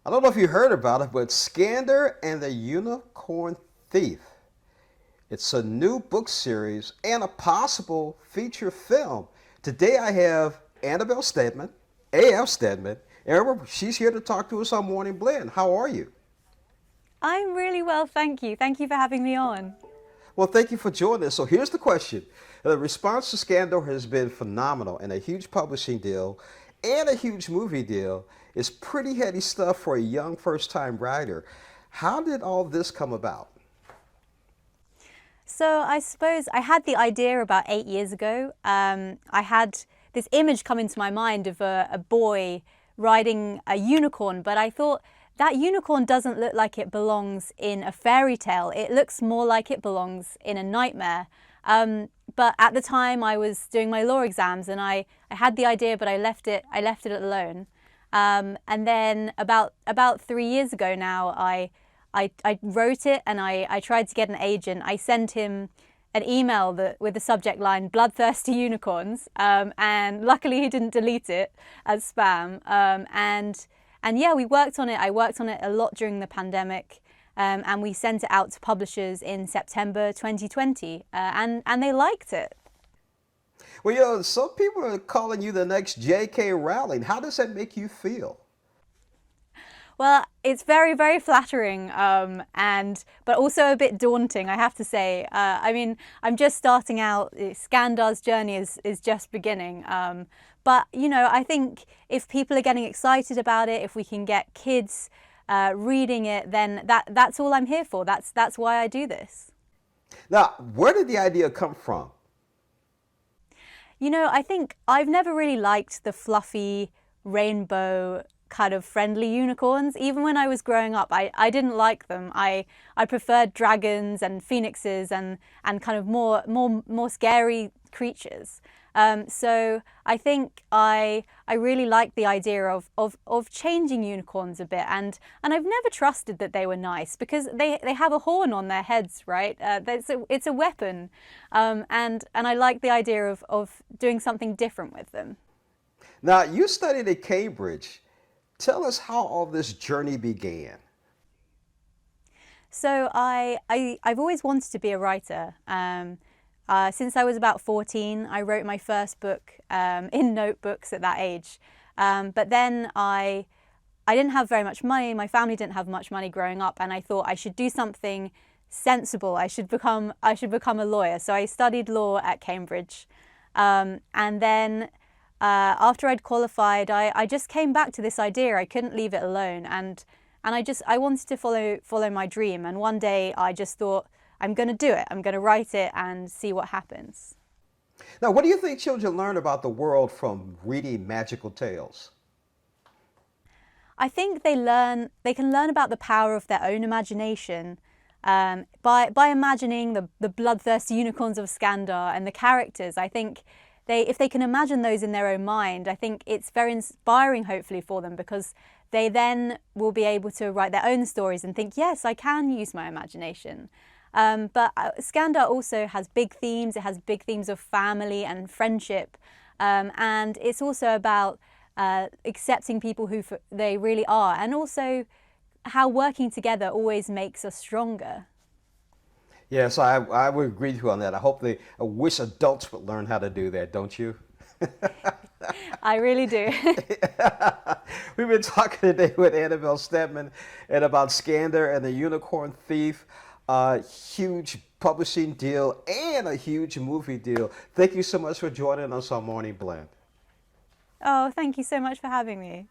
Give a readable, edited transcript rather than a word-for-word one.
I don't know if you heard about it, but Skandar and the Unicorn Thief. It's a new book series and a possible feature film. Today I have Annabelle Steadman, A.F. Steadman, and remember, she's here to talk to us on Morning Blend. How are you? I'm really well, thank you. Thank you for having me on. Well, thank you for joining us. So here's the question. The response to Skandar has been phenomenal, and a huge publishing deal and a huge movie deal is pretty heady stuff for a young first-time writer. How did all this come about? So I suppose I had the idea about 8 years ago. I had this image come into my mind of a boy riding a unicorn, but I thought that unicorn doesn't look like it belongs in a fairy tale. It looks more like it belongs in a nightmare. But at the time I was doing my law exams and I had the idea, but I left it alone. And then about 3 years ago now, I wrote it and I tried to get an agent. I sent him an email with the subject line "bloodthirsty unicorns," and luckily he didn't delete it as spam. And yeah, we worked on it. I worked on it a lot during the pandemic, and we sent it out to publishers in September 2020, and they liked it. Well, some people are calling you the next J.K. Rowling. How does that make you feel? Well, it's very, very flattering, but also a bit daunting, I have to say. I mean, I'm just starting out. Skandar's journey is just beginning. But, I think if people are getting excited about it, if we can get kids reading it, then that's all I'm here for. That's why I do this. Now, where did the idea come from? I think I've never really liked the fluffy rainbow kind of friendly unicorns. Even when I was growing up, I didn't like them. I preferred dragons and phoenixes and kind of more scary creatures. So I think I really liked the idea of changing unicorns a bit, and I've never trusted that they were nice because they have a horn on their heads, right? It's a weapon, and I like the idea of doing something different with them. Now, you studied at Cambridge. Tell us how all this journey began. So I've always wanted to be a writer. Since I was about 14, I wrote my first book in notebooks at that age. But then I didn't have very much money. My family didn't have much money growing up, and I thought I should do something sensible. I should become a lawyer. So I studied law at Cambridge, and then after I'd qualified, I just came back to this idea. I couldn't leave it alone, and I wanted to follow my dream. And one day I just thought, I'm going to do it. I'm going to write it and see what happens. Now, what do you think children learn about the world from reading magical tales? I think they can learn about the power of their own imagination by imagining the bloodthirsty unicorns of Skandar and the characters. I think if they can imagine those in their own mind, I think it's very inspiring, hopefully, for them, because they then will be able to write their own stories and think, yes, I can use my imagination. But Skandar also has big themes. It has big themes of family and friendship. And it's also about accepting people who they really are, and also how working together always makes us stronger. Yes, I would agree with you on that. I wish adults would learn how to do that, don't you? I really do. We've been talking today with Annabelle Steadman and about Skandar and the Unicorn Thief. A huge publishing deal and a huge movie deal. Thank you so much for joining us on Morning Blend. Oh, thank you so much for having me.